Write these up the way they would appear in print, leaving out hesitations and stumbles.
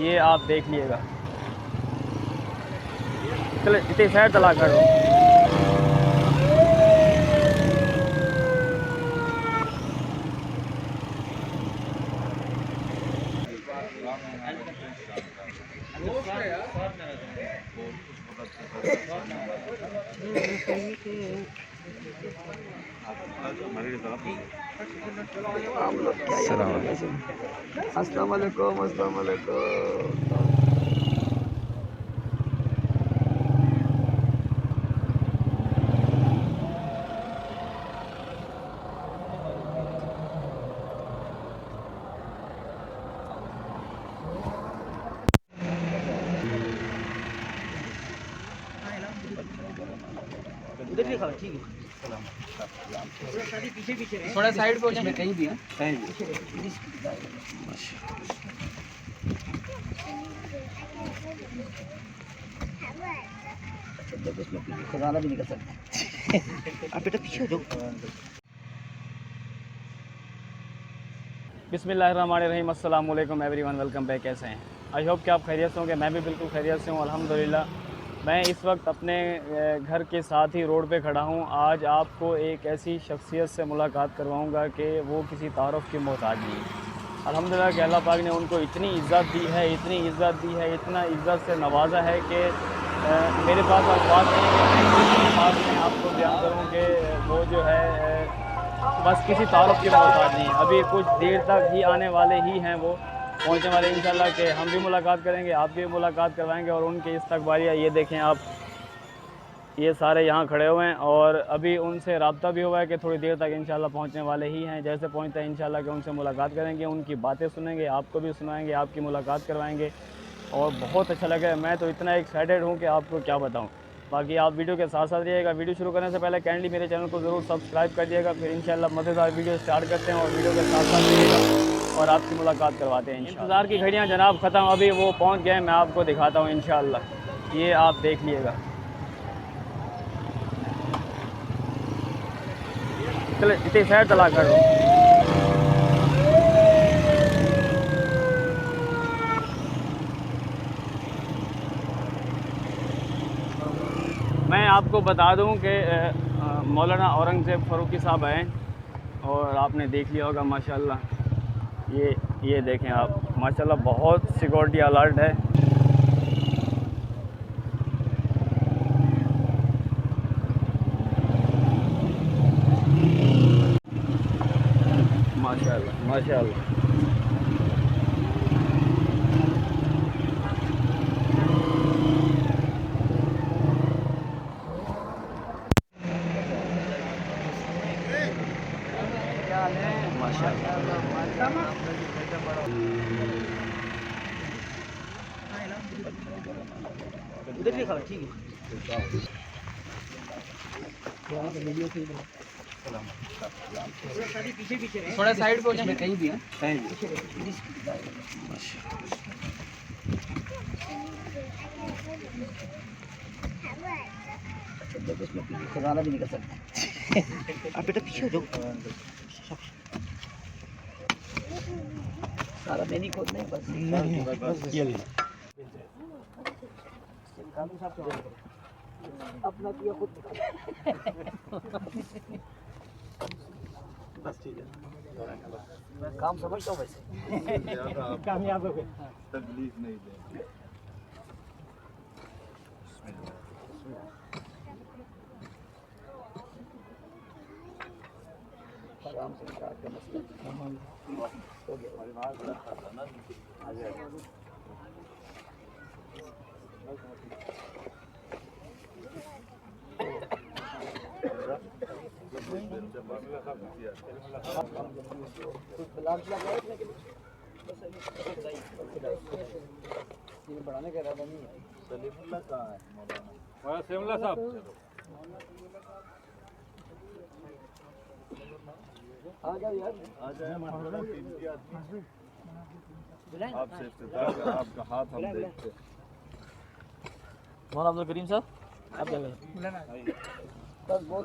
یہ آپ دیکھ لیے گا. چلے اتنی سائڈ چلا کر السلام علیکم. السلام علیکم. تھوڑا سائڈ پہ ہو جائیں. کہیں بھی خزانہ بھی نکل سکتا ہے. آپ بیٹا پیچھے ہو جاؤ. بسم اللہ الرحمن الرحیم. السلام علیکم ایوری ون. Welcome back. کیسے ہیں؟ آئی ہوپ کہ آپ خیریت سے ہوں گے. میں بھی بالکل خیریت سے ہوں الحمدللہ. میں اس وقت اپنے گھر کے ساتھ ہی روڈ پہ کھڑا ہوں. آج آپ کو ایک ایسی شخصیت سے ملاقات کرواؤں گا کہ وہ کسی تعارف کی محتاج نہیں. الحمدللہ کہ اللہ پاک نے ان کو اتنی عزت دی ہے، اتنی عزت دی ہے، اتنا عزت سے نوازا ہے کہ میرے پاس الفاظ نہیں ہے. میں الفاظ میں آپ کو بیان کروں کہ وہ جو ہے بس کسی تعارف کی محتاج نہیں. ابھی کچھ دیر تک ہی آنے والے ہی ہیں، وہ پہنچنے والے انشاءاللہ کہ ہم بھی ملاقات کریں گے، آپ بھی ملاقات کروائیں گے. اور ان کے استقبالیہ یہ دیکھیں آپ، یہ سارے یہاں کھڑے ہوئے ہیں اور ابھی ان سے رابطہ بھی ہوا ہے کہ تھوڑی دیر تک انشاءاللہ پہنچنے والے ہی ہیں. جیسے پہنچتے ہیں انشاءاللہ کہ ان سے ملاقات کریں گے، ان کی باتیں سنیں گے، آپ کو بھی سنائیں گے، آپ کی ملاقات کروائیں گے اور بہت اچھا لگا. میں تو اتنا ایکسائٹیڈ ہوں کہ آپ کو کیا بتاؤں. باقی آپ ویڈیو کے ساتھ ساتھ رہیے گا. ویڈیو شروع کرنے سے پہلے کائنڈلی میرے چینل کو ضرور سبسکرائب کر دیے گا. پھر انشاءاللہ مزیدار ویڈیو سٹارٹ کرتے ہیں اور ویڈیو کے ساتھ ساتھ رہیے گا اور آپ کی ملاقات کرواتے ہیں. انتظار کی گھڑیاں جناب ختم. ابھی وہ پہنچ گئے ہیں. میں آپ کو دکھاتا ہوں انشاءاللہ. یہ آپ دیکھ لیے گا. چلے اتنی سائڈ چلا کر میں آپ کو بتا دوں کہ مولانا اورنگزیب فاروقی صاحب ہیں اور آپ نے دیکھ لیا ہوگا ماشاءاللہ. یہ دیکھیں آپ ماشاءاللہ بہت سیکورٹی الرٹ ہے. ماشاءاللہ ماشاءاللہ. ادھر بھی کھڑا. ٹھیک ہے. تھوڑا سائڈ پہ ہو جائیں. کہیں بھی خزانہ بھی نکل سکتا ہے. آپ بیٹا پیچھے ہو جاؤ. سارا میں نہیں کھودنا ہے بس. اپنا کیا خود بس ٹھیک ہے. کام سمجھتا ہوں ویسے. کامیاب ہو گئے. تکلیف نہیں دے. شام سے کا مسئلہ ہو گیا. بڑھانے کا ارادہ نہیں ہے. سلیم اللہ کہاں ہے؟ مولانا سلیم اللہ صاحب آ جاؤ یار. آ جائیں. آپ سے افتتاح کا آپ کا ہاتھ ہم دیکھتے ہیں. مولانا عبدالکریم صاحب آپ بس بہت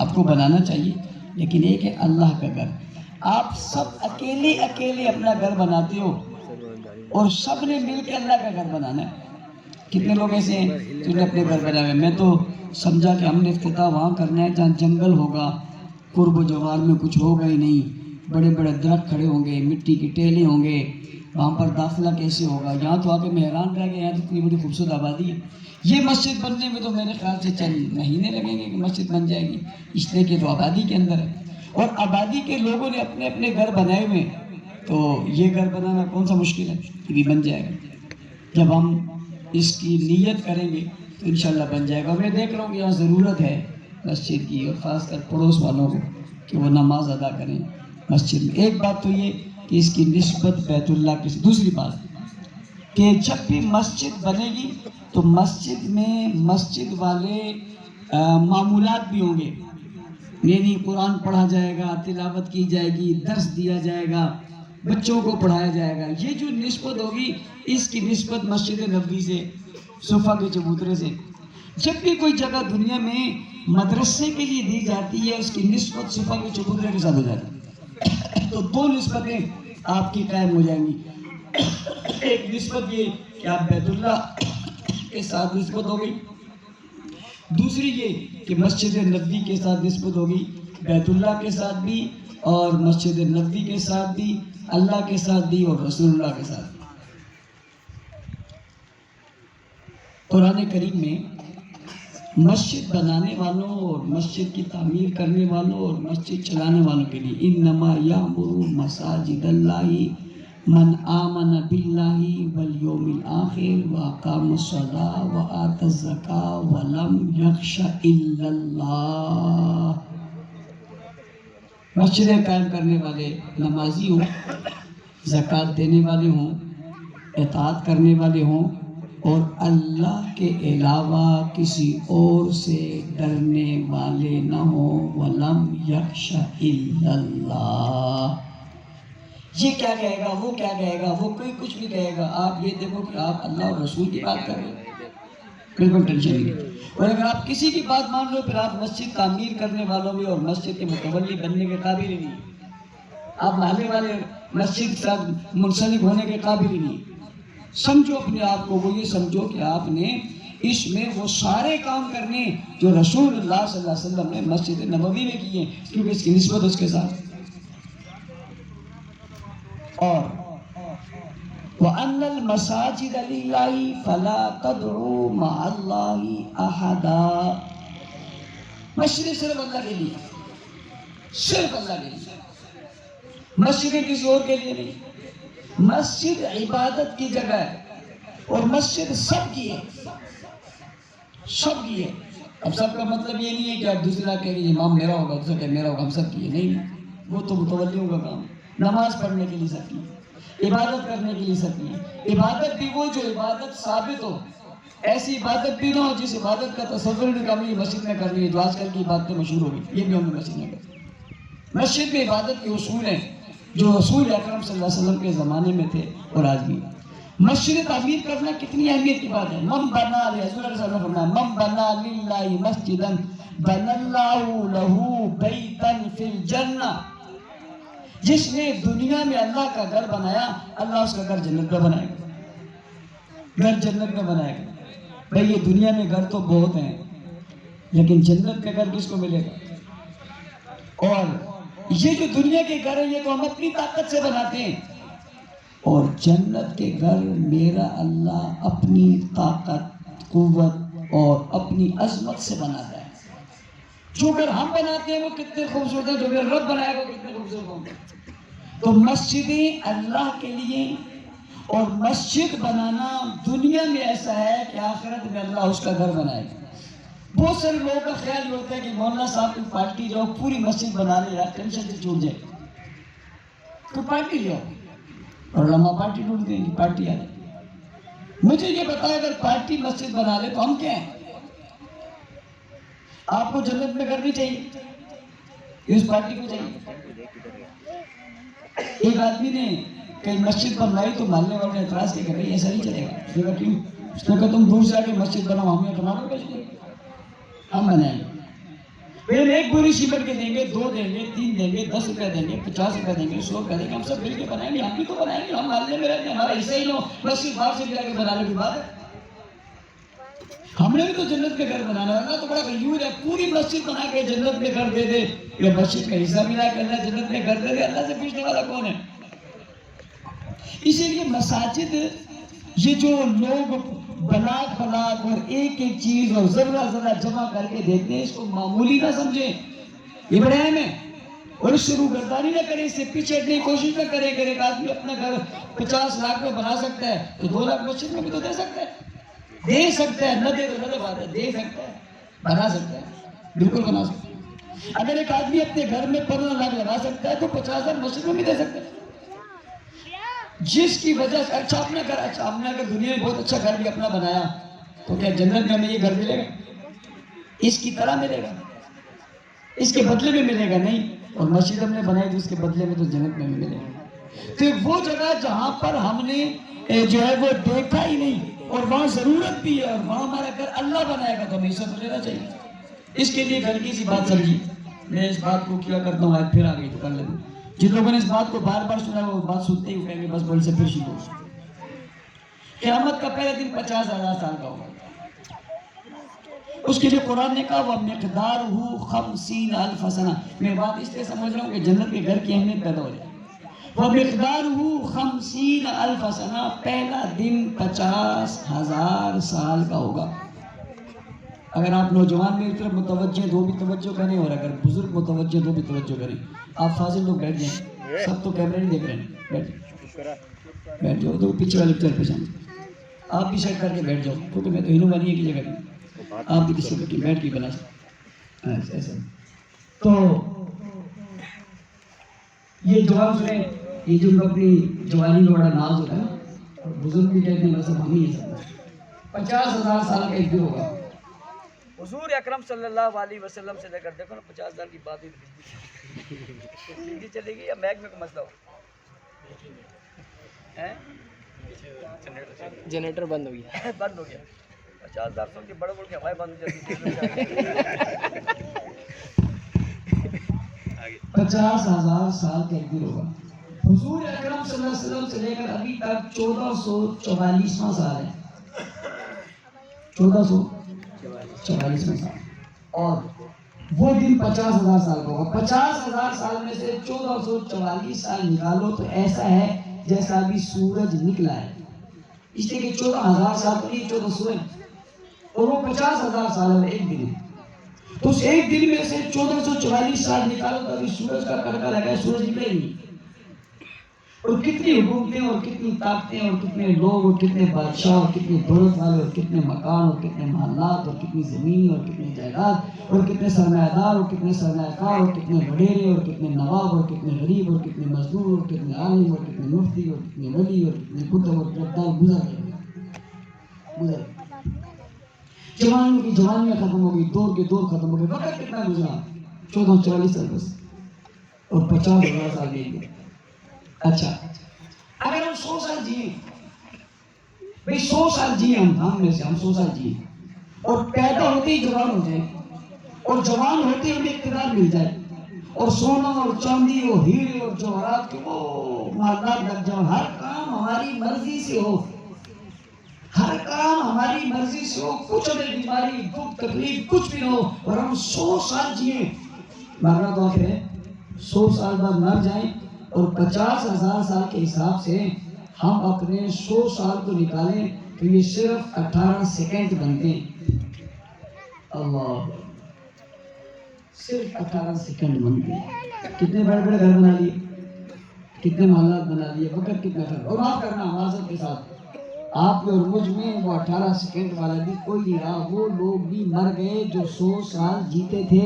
آپ کو بنانا چاہیے، لیکن ایک ہے اللہ کا گھر. آپ سب اکیلے اکیلے اپنا گھر بناتے ہو اور سب نے مل کے اللہ کا گھر بنانا ہے. کتنے لوگ ایسے ہیں جنہوں نے اپنے گھر بنائے ہوئے؟ میں تو سمجھا کہ ہم نے افتتاح وہاں کرنا ہے جہاں جنگل ہوگا، قرب و جوار میں کچھ ہوگا ہی نہیں، بڑے بڑے درخت کھڑے ہوں گے، مٹی کی ٹیلے ہوں گے، وہاں پر داخلہ کیسے ہوگا؟ یہاں تو آ کے میں حیران رہ گیا، یہاں تو اتنی بڑی خوبصورت آبادی ہے. یہ مسجد بننے میں تو میرے خیال سے چند مہینے لگیں گے کہ مسجد بن جائے گی، اس لیے کہ تو آبادی کے اندر ہے اور آبادی کے لوگوں نے اپنے اپنے گھر بنائے ہوئے، تو یہ گھر بنانا کون سا مشکل ہے، یہ بھی بن جائے گا. جب ہم اس کی نیت کریں گے تو انشاءاللہ بن جائے گا. میں دیکھ رہا ہوں کہ یہاں ضرورت ہے مسجد کی، اور خاص کر پڑوس والوں کو کہ وہ نماز ادا کریں مسجد میں. ایک بات تو یہ کہ اس کی نسبت بیت اللہ کی. دوسری بات کہ جب بھی مسجد بنے گی تو مسجد میں مسجد والے معمولات بھی ہوں گے، یعنی قرآن پڑھا جائے گا، تلاوت کی جائے گی، درس دیا جائے گا، بچوں کو پڑھایا جائے گا. یہ جو نسبت ہوگی اس کی نسبت مسجد نبوی سے، صفا کے چبوترے سے. جب بھی کوئی جگہ دنیا میں مدرسے کے لیے دی جاتی ہے اس کی نسبت صفا کے چبوترے کے ساتھ ہو جاتی ہے. تو دو نسبتیں آپ کی قائم ہو جائیں گی. ایک نسبت یہ کہ آپ بیت اللہ کے ساتھ نسبت ہو گئی، دوسری یہ کہ مسجد نبوی کے ساتھ نسبت ہوگی، بیت اللہ کے ساتھ بھی اور مسجد نبوی کے ساتھ بھی، اللہ کے ساتھ بھی اور رسول اللہ کے ساتھ. قرآن کریم میں مسجد بنانے والوں اور مسجد کی تعمیر کرنے والوں اور مسجد چلانے والوں کے لیے انما یعمر مساجد اللہ من آمن باللہ والیوم الآخر واقام الصلاۃ وآت الزکاۃ ولم یخش الا اللہ. مسجدیں قائم کرنے والے نمازی ہوں، زکوٰۃ دینے والے ہوں، اطاعت کرنے والے ہوں اور اللہ کے علاوہ کسی اور سے ڈرنے والے نہ ہوں. وَلَمْ يَخْشَ إِلَّا اللَّهِ. یہ کیا کہے گا، وہ کیا کہے گا، وہ کوئی کچھ بھی کہے گا، آپ یہ دیکھو کہ آپ اللہ اور رسول کی بات کر رہے ہیں، بالکل ٹینشن نہیں. اور اگر آپ کسی کی بات مان لو پھر آپ مسجد تعمیر کرنے والوں میں اور مسجد کے متولی بننے کے قابل ہی نہیں. آپ محلے والے مسجد کے ساتھ منسلک ہونے کے قابل ہی نہیں. سمجھو اپنے آپ کو، وہ یہ سمجھو کہ آپ نے اس میں وہ سارے کام کرنے جو رسول اللہ صلی اللہ علیہ وسلم نے مسجد نبوی میں کیے، کیونکہ اس کی نسبت اس کے ساتھ. اور وَأَنَّ الْمَسَاجِدَ لِلَّهِ فَلَا تَدْعُوا مَعَ اللَّهِ أَحَدًا. مسجد صرف اللہ کے لیے، صرف اللہ کے لیے، مسجد کسی اور کے لیے نہیں. مسجد عبادت کی جگہ ہے اور مسجد سب کی ہے، سب کی ہے. اب سب کا مطلب یہ نہیں ہے کہ آپ دوسرا کہہ رہے امام میرا ہوگا، دوسرا کہ میرا ہوگا، ہم سب کی ہے. نہیں، وہ تو متولیوں کا کام. نماز پڑھنے کے لیے سب کی ہے، عبادت کرنے کے لیے سب کی ہے. عبادت بھی وہ جو عبادت ثابت ہو، ایسی عبادت بھی نہ ہو جس عبادت کا تصور نے کمی مسجد میں کرنی ہے، جو آج کل کی باتیں مشہور ہو گئی، یہ بھی ہم نے مسجد میں کرنی. مسجد میں عبادت کے اصول ہیں جو رسول اکرم صلی اللہ علیہ وسلم کے زمانے میں تھے اور آج بھی. مسجد تعمیر کرنا کتنی اہمیت کی بات ہے. من بنا حضور علیہ وسلم نے فرمایا من بنا للہ مسجدا بنى اللہ لہ بیتا فی الجنہ. جس نے دنیا میں اللہ کا گھر بنایا، اللہ اس کا گھر جنت میں بنائے گا. گھر جنت میں بنائے گا. بھئی یہ دنیا میں گھر تو بہت ہیں لیکن جنت کا گھر کس کو ملے گا؟ اور یہ جو دنیا کے گھر ہیں یہ تو ہم اپنی طاقت سے بناتے ہیں، اور جنت کے گھر میرا اللہ اپنی طاقت، قوت اور اپنی عظمت سے بناتا ہے. جو گھر ہم بناتے ہیں وہ کتنے خوبصورت ہیں، جو گھر رب بنائے گا کتنے خوبصورت ہوں گے. تو مسجدیں اللہ کے لیے، اور مسجد بنانا دنیا میں ایسا ہے کہ آخرت میں اللہ اس کا گھر بنائے گا. بہت سارے لوگوں کا خیال یہ ہوتا ہے کہ مولانا صاحب کی پارٹی جاؤ پوری مسجد بنا لے یار، ٹینشن سے چھوٹ جائے. تو پارٹی جاؤ اور علماء پارٹی ڈھونڈ دیں گے، پارٹی آ جائے. مجھے یہ بتایا اگر پارٹی مسجد بنا لے تو ہم کیا ہیں؟ آپ کو جنت میں کرنی چاہیے، اس پارٹی کو چاہیے. ایک آدمی نے کئی مسجد بنوائی تو محلے والے نے اعتراض کیا کہ بھائی ایسا نہیں چلے گا. اس نے کہا کیوں؟ اس نے کہا تم دور سے آ کے مسجد بناؤ، ہم یہ بنا لو، ہم بنائیں گے. پھر ایک بوری سیمنٹ کے دیں گے، 2 دیں گے، 3 دیں گے، 10 روپے دیں گے، 50 روپے دیں گے، 100 روپے دیں گے، ہم سب مل کے بنائیں گے، ہم بھی تو بنائیں گے، ہم محلے میں رہتے ہیں، ہمارا حصہ ہی نہ ہو، بس صرف باہر سے گرا کے بنانے کی بات ہے۔ ہم نے بھی تو جنت میں گھر بنانا ہے، اللہ تو بڑا غیور ہے، پوری مسجد بنا کے جنت میں گھر دے دے، یا مسجد کا حصہ ملا کے اللہ جنت میں گھر دے دے، اللہ سے پوچھنے والا کون ہے؟ اسی لیے مساجد، یہ جو لوگ بلاک اور ایک ایک چیز اور ذرہ ذرہ جمع کر کے دیتے ہیں، اس کو معمولی نہ سمجھیں، یہ بڑے اہم ہے، اور اس سے روگردانی نہ کریں، اس سے پیچھے ہٹنے کی کوشش نہ کریں کہ ایک آدمی اپنا گھر 50 لاکھ میں بنا سکتا ہے تو 2 لاکھ مسجد میں بھی تو دے سکتا ہے، دے سکتا ہے، نہ دے تو غلط بات ہے، دے سکتا ہے، بنا سکتا ہے، بالکل بنا سکتا ہے۔ اگر ایک آدمی اپنے گھر میں 15 لاکھ لگا سکتا ہے تو 50,000 مسجد میں بھی دے سکتا ہے، جس کی وجہ سے اچھا اپنا گھر، اچھا ہم نے اگر دنیا میں بہت اچھا گھر بھی اپنا بنایا تو کیا جنت میں ہمیں یہ گھر ملے گا؟ اس کی طرح ملے گا؟ اس کے بدلے میں ملے گا نہیں، اور مسجد ہم نے بنائی تو اس کے بدلے میں تو جنت میں بھی ملے گا۔ تو وہ جگہ جہاں پر ہم نے جو ہے وہ دیکھا ہی نہیں اور وہاں ضرورت بھی ہے اور وہاں ہمارا گھر اللہ بنائے گا تو ہمیں حصہ تو لینا چاہیے۔ اس کے لیے گھر کی سی بات سمجھی، میں اس بات کو کیا کرتا ہوں، آج پھر آ گئی تو کر لیتے، جن لوگوں نے اس بات کو بار بار سنا وہ بات سنتے ہی کہیں گے بس بڑی سے پھر شروع ہو۔ قیامت کا پہلا دن 50,000 سال کا ہوگا، اس کے لیے قرآن نے کہا وَمِقْدَارُهُ 50,000 سنہ۔ میں بات اس لیے سمجھ رہا ہوں کہ جنت کے گھر کی اہمیت پیدا ہو جائے۔ وَمِقْدَارُهُ 50,000 سنہ، پہلا دن 50,000 سال کا ہوگا۔ اگر آپ نوجوان میری طرف متوجہ دو بھی توجہ کریں، اور اگر بزرگ متوجہ دو بھی توجہ کریں، آپ فاضل لوگ بیٹھ جائیں، سب تو کیمرے نہیں دیکھ رہے ہیں، بیٹھ جاؤ، تو پیچھے والے چل پہ آپ بھی سیٹ کر کے بیٹھ جاؤ، کیونکہ میں تو ہینو بنی ہے کی جگہ پہ، آپ بھی کسی کی بیٹھ کے بنا سکتے ایسا۔ تو یہ جواب سنیں، یہ جو اپنی جوانی میں بڑا ناز ہوتا ہے نا، اور بزرگ بھی کہتے ہیں ویسے ہم ہی ہے سب، 50,000 سال کا ایک دن ہوگا۔ حضور اکرم صلی اللہ علیہ وسلم سے لے کر دیکھو نا 50,000 کی بات ہی بجلی چلے گی یا محکمے کو مسئلہ ہو؟ جنریٹر بند ہو گیا، بند ہو گیا، 50,000 سال کی بڑے بڑے ہوائیں بند ہو جاتی 50,000 سال کا ایک دن ہوگا۔ حضور اکرم صلی اللہ علیہ وسلم سے لے کر ابھی تک 1444واں سال ہے، 1444واں سال، اور وہ دن 50,000 سال کا ہوگا۔ 50,000 سال میں سے 1444 سال نکالو تو ایسا ہے جیسا ابھی سورج نکلا ہے، اس لیے کہ 14,000 سال تو نہیں، 14 سورج، اور وہ 50,000 سال میں ایک دن ہے، تو اس ایک دن میں سے 1444 سال نکالو تو ابھی سورج کا کڑکا لگا ہے، سورج نکلے ہی نہیں، اور کتنی حکومتیں اور کتنی طاقتیں اور کتنے لوگ اور کتنے بادشاہ اور کتنے دولت والے اور کتنے مکان اور کتنے محلات اور کتنی زمین اور کتنی جائیداد اور کتنے سرمایہ دار اور کتنے سرمایہ کار اور کتنے وڈیرے اور کتنے نواب اور کتنے غریب اور کتنے مزدور اور کتنے عالم اور کتنے مفتی اور کتنے ولی اور کتنے کتب اور کتاب گزر جوانیوں کی جوانیاں ختم ہو گئی، دور کے دور ختم ہو گئے، وقت کتنا گزرا 1444 سال بس، اور 50,000 سال گئے۔ اچھا اگر ہم 100 سال جیے، بھئی 100 سال جیے، ہم میں سے ہم 100 سال جیے اور پیدا ہوتے ہی جوان ہو جائے اور جوان ہوتے ہی ہمیں اقتدار مل جائے اور سونا اور چاندی اور ہیرے اور جواہرات کے وہ معدات لگ جائیں، ہر کام ہماری مرضی سے ہو، ہر کام ہماری مرضی سے ہو، کچھ ہمیں بیماری دکھ تکلیف کچھ بھی نہ ہو، اور ہم 100 سال جیے، مرنا تو آخر ہے 100 سال بعد مر جائیں، اور 50,000 سال کے حساب سے ہم اپنے 100 سال کو نکالیں تو یہ صرف 18 سیکنڈ بنتے ہیں، اللہ، صرف 18 سیکنڈ بنتے ہیں۔ کتنے بڑے بڑے گھر بنا لیے، کتنے محلات بنا لیے، وقت کتنا تھا، اور معاف کرنا معذرت کے ساتھ آپ میں اور مجھ میں وہ 18 سیکنڈ والا بھی کوئی نہیں رہا، وہ لوگ بھی مر گئے جو 100 سال جیتے تھے،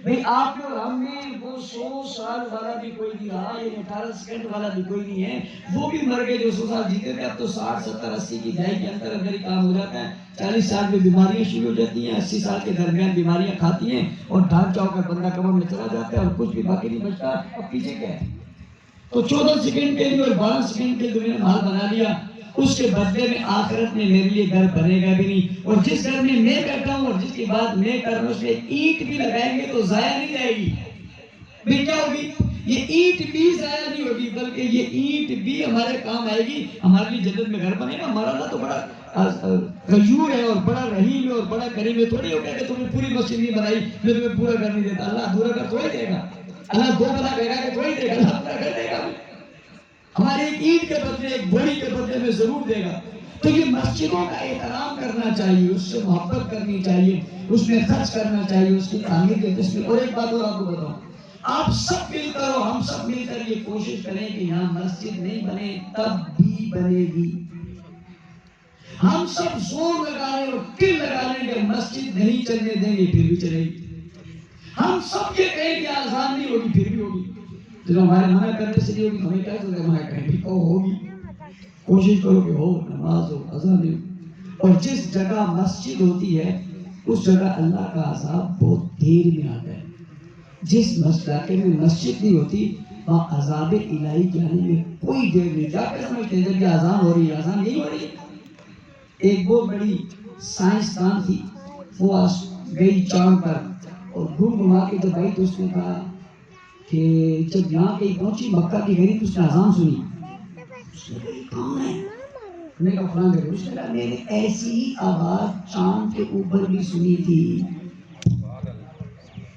بھئی آپ اور ہم میں وہ 100 سال والا بھی کوئی نہیں رہا، یہ 18 سیکنڈ والا بھی کوئی نہیں ہے، وہ بھی مر گئے جو 100 سال جیتے تھے، اب تو 60 70 80 کی دہائی کے اندر اندر ہی کام ہو جاتا ہے، 40 سال میں بیماریاں شروع ہو جاتی ہیں، 80 سال کے درمیان بیماریاں کھاتی ہیں اور ڈھانچہ ہو کر بندہ قبر میں چلا جاتا ہے اور کچھ بھی باقی نہیں بچتا، اب پیچھے کیا ہے؟ تو 14 سیکنڈ کے لیے اور 12 سیکنڈ کے لیے میں نے محل بنا لیا، اس کے بدلے میں آخرت میں میرے لیے گھر بنے گا بھی نہیں. اور جس گھر میں میں بیٹھا ہوں اور جس کی بات میں کر رہا ہوں اس میں اینٹ بھی لگائیں گے تو ضائع نہیں جائے گی. بھی کیا ہوگی؟ یہ اینٹ بھی ضائع نہیں ہوگی، بلکہ یہ اینٹ بھی ہمارے کام آئے گی. ہمارے لیے جنت میں گھر بنے گا. ہمارا اللہ تو بڑا غیور ہے اور بڑا رحیم ہے اور بڑا کریم ہے. تھوڑی ہو گیا کہ تم نے پوری مسجد نہیں بنائی میں تمہیں پورا گھر نہیں دیتا. اللہ ادھورا گھر تھوڑی دے گا. اللہ دو بنا دے گا کہ تھوڑی دے گا. اللہ پورا گھر دے گا. ہمارے ایک اینٹ کے بدلے ایک بوری کے بدلے میں ضرور دے گا. تو یہ مسجدوں کا احترام کرنا چاہیے، اس سے محبت کرنی چاہیے، اس میں خرچ کرنا چاہیے، اس کی تعمیر کے تشکیل. اور ایک بات اور آپ کو بتاؤں، آپ سب مل کر اور ہم سب مل کر یہ کوشش کریں کہ یہاں مسجد نہیں بنے تب بھی بنے گی. ہم سب زور لگا رہے اور دل لگا رہے کہ مسجد نہیں چلنے دیں گے پھر بھی چلے گی. ہم سب یہ کہیں کہ آزان نہیں ہوگی پھر بھی ہوگی. تو ہمارے منع کرنے سے نہیں ہوگی ہمیں کیا کرتے منع کریں بھی تو ہوگی. کوشش کرو کہ ہو، نماز ہو، اذان ہو. اور جس جگہ مسجد ہوتی ہے اس جگہ اللہ کا عذاب بہت دیر میں آتا ہے. جس علاقے میں مسجد نہیں ہوتی وہاں عذاب الہی کے آنے میں کوئی دیر نہیں. کیا سمجھتے ہیں جب یہ اذان ہو رہی ہے، اذان نہیں ہو رہی ہے. ایک بہت بڑی سائنسدان تھی، وہ گئی چاند پر اور گھما کے جب آئی تو اس نے کہا کہ جب یہاں کہیں پہنچی مکہ کی گئی تو اس نے اذان سنی. کون ہے؟ میں نے کہا فلاں جگہ. اس نے کہا میں نے ایسی ہی آواز چاند کے اوپر بھی سنی تھی.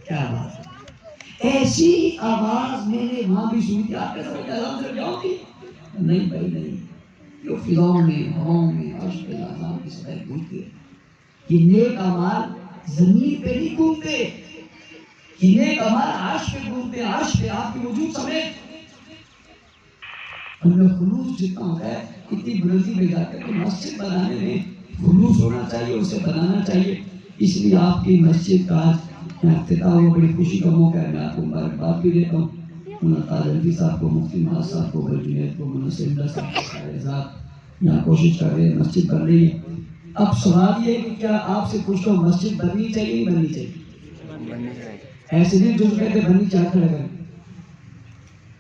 کیا بات ہے، ایسی آواز میں نے وہاں بھی سنی تھی. آپ کیسا اذان سے جاؤ گی؟ نہیں بھائی نہیں، جو فضاؤں میں ہواؤں میں عرش پہ اذان کی صدائیں گونجتی ہے. یہ نیک اعمال زمین پہ نہیں گونجتے، یہ نیک اعمال عرش پہ گونجتے ہیں. عرش پہ آپ کے وجود سمیت ان میں خلوص جتنا ہوتا ہے اتنی بلندی میں جا کر کہ مسجد بنانے میں خلوص ہونا چاہیے، اسے بنانا چاہیے. اس لیے آپ کی مسجد کا آج افتتاح ہوا، بڑی خوشی کا موقع ہے. میں آپ کو مبارکباد بھی دیتا ہوں. تاج الفی صاحب کو، مفتی محمد صاحب کو، جنید کو، منصر اللہ صاحب کو، سارے ذات یہاں کوشش کر رہے ہیں، مسجد بن رہی ہے. اب سوال یہ ہے کہ کیا آپ سے پوچھتا ہوں مسجد بننی چاہیے نہیں بننی چاہیے؟ ایسے نہیں جو کہتے بننی چاہتے لگا،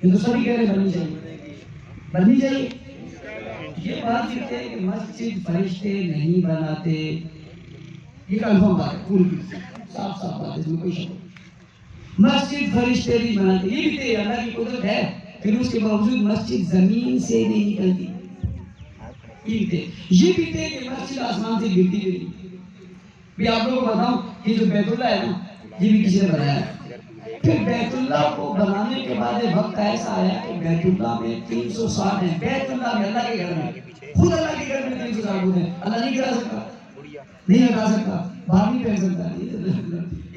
یہ تو سبھی کہہ رہے بننی چاہیے بننی چاہیے. یہ بات لکھتے ہیں کہ مسجد فرشتے نہیں بناتے. یہ کنفرم بات ہے، پوری صاف صاف بات ہے، اس میں کوئی شک نہیں. مسجد فرشتے نہیں بناتے. یہ بھی کہ اللہ کی قدرت ہے پھر اس کے باوجود مسجد زمین سے نہیں نکلتی. یہ بھی کہ مسجد آسمان سے گرتی بھی نہیں. بھی آپ لوگوں کو بتاؤں یہ جو بیت اللہ ہے نا یہ بھی کسی نے بنایا ہے. پھر بیت اللہ کو بنانے کے بعد وقت ایسا آیا کہ بیت اللہ میں 360 ہیں. بیت اللہ میں اللہ کے گھر میں، خود اللہ کے گھر میں 360 بود ہیں. اللہ نہیں کرا سکتا، نہیں ہٹا سکتا، باہر نہیں پھینک سکتا.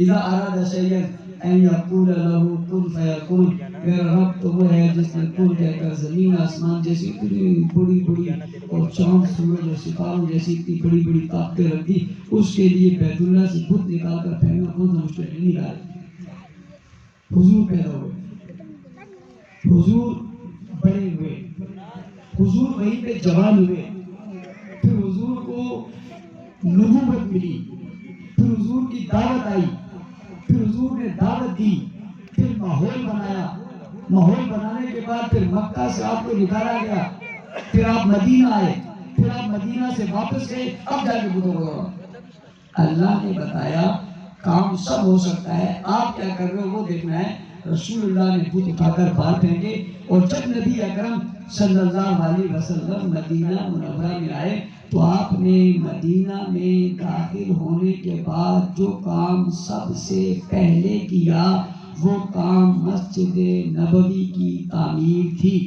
اذا اراد شیئا ان یقول له کن فیکون. میرا رب تو وہ ہے جس نے کن کہہ کر زمین آسمان جیسی اتنی بڑی بڑی اور چاند سورج اور ستاروں جیسی اتنی بڑی بڑی طاقتیں رکھ دی. اس کے لیے بیت اللہ سے بت نکال کر پھینکنا کون سا مشکل نہیں رہا. حضور پیدا ہوئے، حضور بڑے ہوئے، حضور وہیں پہ جوان ہوئے، پھر حضور کو نبوت ملی، پھر حضور کی دعوت آئی، پھر حضور نے دعوت دی، پھر ماحول بنایا. ماحول بنانے کے بعد پھر مکہ سے آپ کو نکالا گیا، پھر آپ مدینہ آئے، پھر آپ مدینہ سے واپس گئے. اب جا کے بتو گا اللہ نے بتایا کام سب ہو سکتا ہے، آپ کیا کر رہے ہو وہ دیکھنا ہے. رسول اللہ نے بت اٹھا کر باہر پھینکے. اور جب نبی اکرم صلی اللہ علیہ وسلم مدینہ منورہ میں آئے تو آپ نے مدینہ میں داخل ہونے کے بعد جو کام سب سے پہلے کیا وہ کام مسجد نبوی کی تعمیر تھی.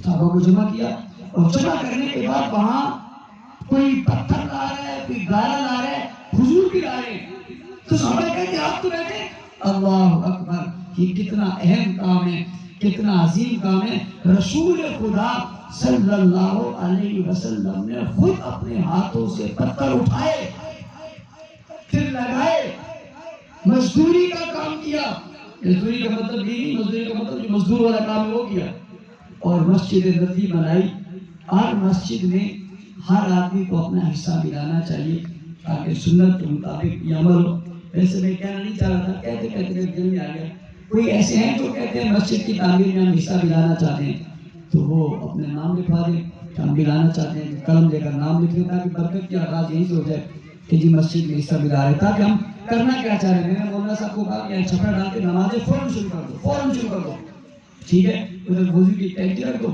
صحابہ کو جمع کیا اور جمع کرنے کے بعد وہاں کوئی پتھر لا رہا ہے، کوئی گارا لا رہا ہے، حضور بھی لا رہے ہیں. تو صحابہ کہتے ہیں آپ تو رہتے. اللہ اکبر، یہ کتنا اہم کام ہے، کتنا عظیم کام ہے. رسول خدا صلی اللہ علیہ وسلم نے خود اپنے ہاتھوں سے پتھر اٹھائے، پھر لگائے، مزدوری کا کام کیا. مزدوری کا مطلب یہ نہیں، مزدوری کا مطلب جو مزدور والا کام وہ کیا. اور مسجد نبوی بنائی. ہر مسجد میں ہر آدمی کو اپنا حصہ ملانا چاہیے تاکہ سنت کے مطابق یہ عمل ہو. ویسے میں کہنا نہیں چاہ رہا تھا، کہتے کہتے دل میں آ گیا کوئی ایسے ہیں جو کہتے ہیں مسجد کی تعمیر میں ہم حصہ ملانا چاہتے ہیں تو وہ اپنے نام لکھوا دیں کہ ہم ملانا چاہتے ہیں، قلم لے کر نام لکھ لیں تاکہ برکت کی آغاز یہی سے ہو جائے کہ جی مسجد میں حصہ ملا رہے ہیں، تاکہ ہم کرنا کیا چاہ رہے ہیں۔ میں نے مولانا صاحب کو کہا کہ چھپڑا ڈال کے نمازیں فوراً شروع کر دو، فوراً شروع کر دو، ٹھیک ہے، ادھر وضو کی ٹینکی رکھ دو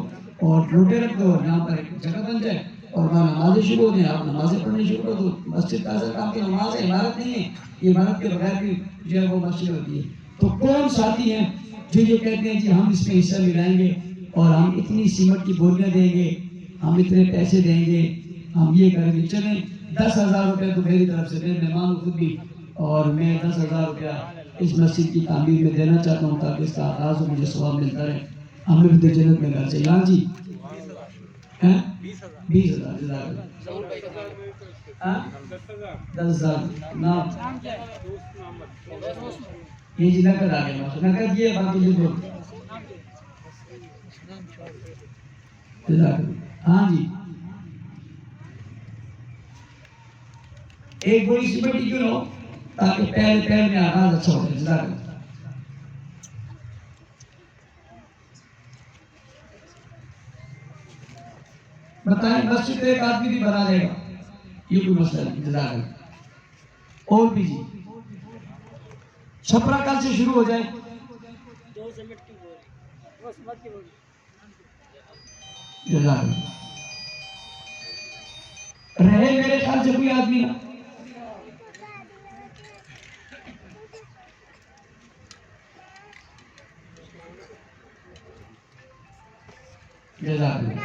اور لوٹے رکھ دو اور یہاں پر ایک جگہ بن جائے اور وہاں نمازیں شروع ہو جائیں، آپ نمازیں پڑھنی شروع کر دو۔ مسجد کا اصل کام کی نماز ہے، عبادت نہیں ہے، یہ عبادت کے بغیر بھی جو ہے وہ مسجد ہوتی ہے۔ تو کون ساتھی ہیں جو یہ کہتے ہیں جی ہم اس میں حصہ ملائیں گے اور ہم اتنی سیمنٹ کی بوریاں دیں گے، ہم اتنے پیسے دیں گے، ہم یہ کریں گے، چلیں 10,000 روپے تو میری طرف سے دیں، میں مانگ خود بھی، اور میں 10,000 روپیہ اس مسجد کی تعمیر میں دینا چاہتا ہوں تاکہ اس کا آغاز ہو، مجھے ثواب ملتا رہے، ہمیں بھی تو جنت میں گھر چاہیے۔ ہاں جی 20,000 جزاک اللہ، 10,000 نام یہ جی نقد آ گیا، نقد یہ باقی یہ دو جزاک اللہ۔ ہاں جی ایک بڑی سیمنٹ کیوں ہو تاکہ پہلے میں آغاز اچھا ہو جائے، جزاک اللہ۔ بتائیں مسجد تو ایک آدمی بھی بنا لے گا، یہ کوئی مسئلہ نہیں، جزاک اللہ۔ اور بھی جی چھپرا کل سے شروع ہو جائے، جزاک اللہ۔ رہے میرے خیال سے کوئی آدمی نہ، جزاک اللہ۔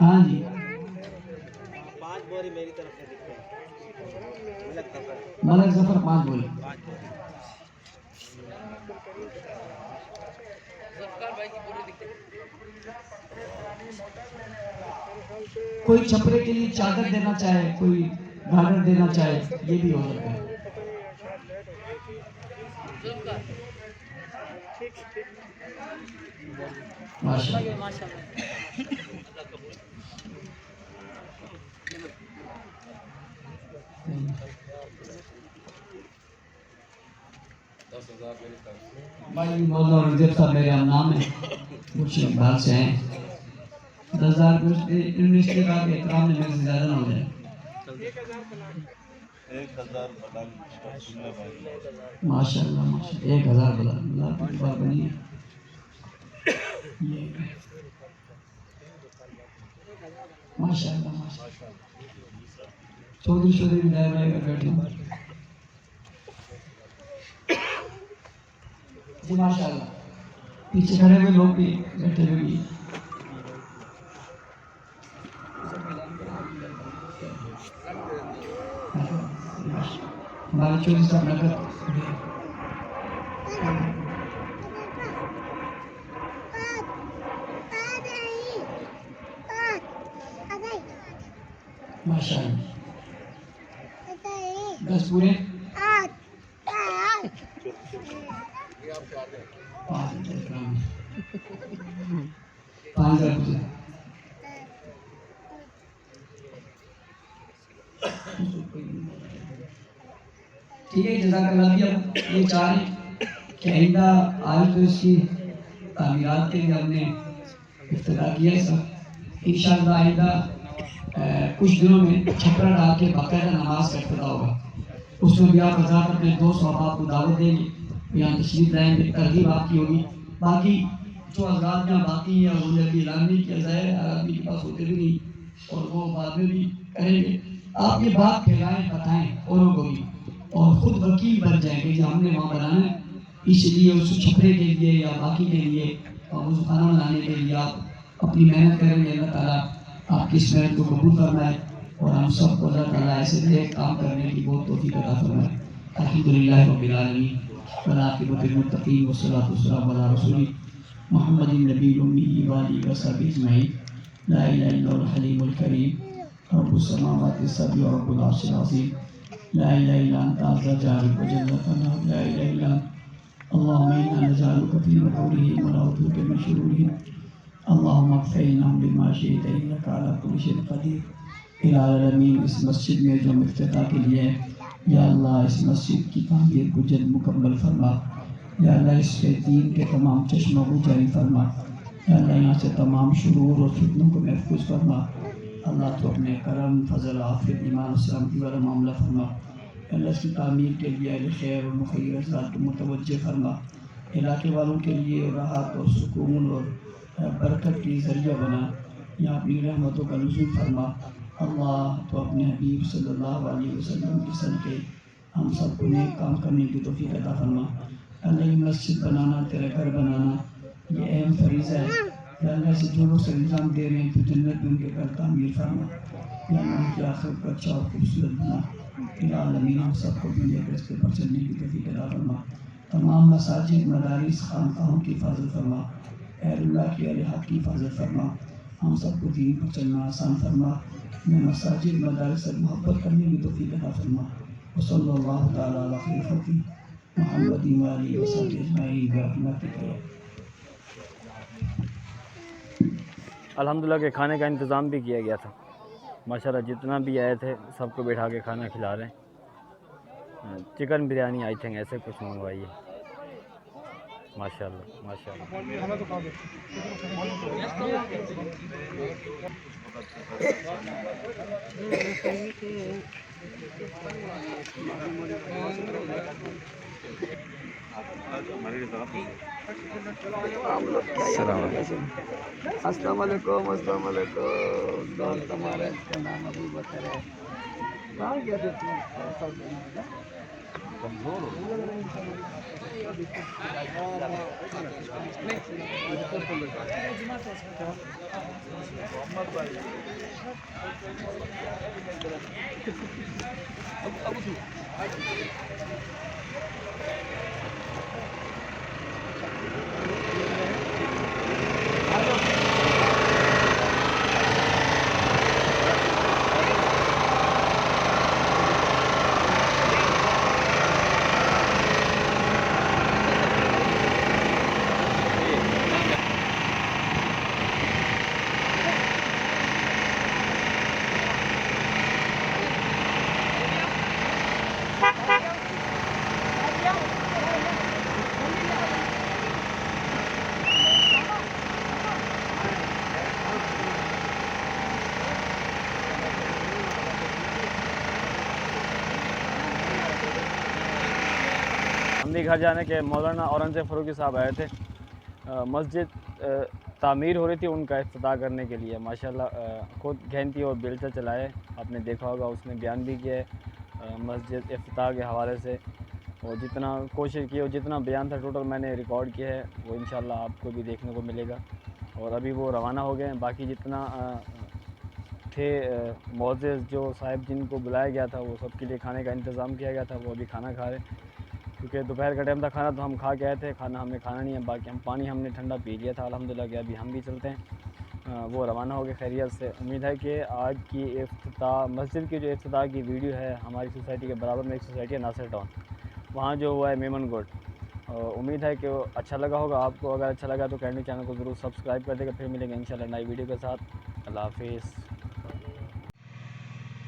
ہاں جی 5 بوری میری طرف سے دکھتے ہیں، ملک ظفر 5 بولے۔ کوئی چھپرے کے لیے چادر دینا چاہے، کوئی گارڈر دینا چاہے، یہ بھی ہو سکتا ہے۔ ماشاء اللہ۔ بھائی مولانا رجب صاحب میرے ہم نام ہیں، مرشد بھال سے ہیں، 10,000 یونیورسٹی کا احترام میں میرے سے زیادہ نہ ہو جائے۔ 1,000 ماشاء اللہ ماشاء اللہ، 1,000 بلا اللہ کی بات بنی ہے۔ ماشاء اللہ ماشاء اللہ، چودھری بھی لائے کر بیٹھے ہیں جی، ماشاء اللہ۔ پیچھے کھڑے ہوئے لوگ بھی بیٹھے ہوئے بھی، ہمارے چودھری صاحب نقد ماشاء اللہ 10 پورے 5,000 پورے۔ ٹھیک ہے جزاک اللہ۔ بھی ہم یہ چاہ رہے ہیں کہ آئندہ آج تو اس کی تعمیرات کے لیے ہم نے افتتاح کیا ہے، انشاءاللہ آئندہ کچھ دنوں میں چھپرا ڈال کے باقاعدہ نماز کا افتتاح ہوگا، اس میں بھی آپ حضرات اپنے دوست احباب کو دعوت دیں گے، یہاں تشریف لائیں گے، ترغیب آپ کی ہوگی۔ باقی جو حضرات یہاں باقی ہیں انہوں نے ابھی اعلان نہیں کیا، ظاہر ہے ہر آدمی کے پاس ہوتے بھی نہیں اور وہ بعد میں بھی کریں گے، آپ یہ بات پھیلائیں، بتائیں اوروں کو بھی اور خود وکیل بن جائیں کہ ہم نے وہاں بنانا ہے، اس لیے اس چھپرے کے لیے یا باقی کے لیے اور اس کھانا بنانے کے لیے آپ اپنی محنت کریں گے، اللہ تعالیٰ آپ کی اس محنت کو قبول فرمائے اور ہم سب کو اللہ تعالیٰ ایسے نیک کام کرنے کی بہت توفیق عطا فرمائے۔ الحمدللہ رب العالمین والعاقبۃ للمتقین والصلاۃ والسلام علی رسول محمد النبی الامی وآلہ وصحبہ اجمعین۔ لا الہ الا اللہ الحلیم الکریم رب السماوات السبع ورب العرش العظیم۔ لا الہ الا انت عز جارک وجل ثناؤک، لا الہ الا انت اللہم انا نجعلک فی نحورہم ونعوذ بک من شرورہم، اللہم اغفرنہم بما شئت انک علی کل شیء قدیر۔ الہ العالمین اس مسجد میں جو افتتاح کے لیے ہے، یا اللہ اس مسجد کی تعمیر کو جلد مکمل فرما، یا اللہ اس کے دین کے تمام چشموں کو جاری فرما، یا اللہ یہاں سے تمام شرور اور فتنوں کو محفوظ فرما۔ اللہ تو اپنے کرم، فضل، عافیت، ایمان و سلامتی والا معاملہ فرما۔ یا اللہ اس کی تعمیر کے لیے اہل خیر اور مخیر حضرات کو متوجہ فرما، علاقے والوں کے لیے راحت اور سکون اور برکت کی ذریعہ بنا، یا اپنی رحمتوں کا نزول فرما۔ اللہ تو اپنے حبیب صلی اللہ علیہ وسلم کے صدقے ہم سب کو نیک کام کرنے کی توفیق عطا فرما۔ اللہ یہ مسجد بنانا، تیرا گھر بنانا، یہ اہم فریضہ ہے۔ یا اللہ سے جو لوگ سر انجام دے رہے ہیں تو جنت میں ان کے گھر تعمیر فرما، یا اللہ ان کی آخرت کو اچھا اور خوبصورت بنا۔ العالمین ہم سب کو دنیا کے راستے پر چلنے کی توفیق عطا فرما۔ تمام مساجد، مدارس، خانقاہوں کی حفاظت فرما، اہل اللہ کی اہل حق کی حفاظت فرما۔ ہم سب کو دین پر چلنا آسان فرما، میں مساجد، مدارس سے محبت کرنے کی توفیق عطا فرما۔ وصلی اللہ تعالیٰ علی خیر خلقہ محمد و آلہ وصحبہ اجمعین برحمتک یا الحمدللہ کہ کھانے کا انتظام بھی کیا گیا تھا ماشاءاللہ، جتنا بھی آئے تھے سب کو بٹھا کے کھانا کھلا رہے ہیں۔ چکن بریانی آئی تھنک ایسے کچھ منگوائی ہے ماشاءاللہ ماشاءاللہ۔ السلام علیکم، السلام علیکم۔ دوست ہمارا اس کا نام ابو بکر ہے۔ کہاں گیا تھے تم؟ ہم گھر جانے کے مولانا اورنگزیب فاروقی صاحب آئے تھے، مسجد تعمیر ہو رہی تھی ان کا افتتاح کرنے کے لیے ماشاءاللہ، خود گھنٹی اور بیلچہ چلائے، آپ نے دیکھا ہوگا اس نے بیان بھی کیا ہے مسجد افتتاح کے حوالے سے، اور جتنا کوشش کی اور جتنا بیان تھا ٹوٹل میں نے ریکارڈ کیا ہے، وہ انشاءاللہ آپ کو بھی دیکھنے کو ملے گا۔ اور ابھی وہ روانہ ہو گئے ہیں، باقی جتنا تھے معزز جو صاحب جن کو بلایا گیا تھا وہ سب کے لیے کھانے کا انتظام کیا گیا تھا، وہ ابھی کھانا کھا رہے ہیں، کیونکہ دوپہر کا ٹائم تھا، کھانا تو ہم کھا کے آئے تھے، کھانا ہم نے کھانا نہیں ہے، باقی پانی ہم نے ٹھنڈا پی لیا تھا الحمدللہ کہ ابھی ہم بھی چلتے ہیں۔ وہ روانہ ہو گئے خیریت سے۔ امید ہے کہ آج کی افتتاح مسجد کی جو افتتاح کی ویڈیو ہے، ہماری سوسائٹی کے برابر میں ایک سوسائٹی ہے ناصر ٹاؤن، وہاں جو ہوا ہے میمن گوٹ، امید ہے کہ وہ اچھا لگا ہوگا آپ کو۔ اگر اچھا لگا تو کینڈی چینل کو ضرور سبسکرائب کر دے گا۔ پھر ملیں گے انشاءاللہ نئی ویڈیو کے ساتھ۔ اللہ حافظ۔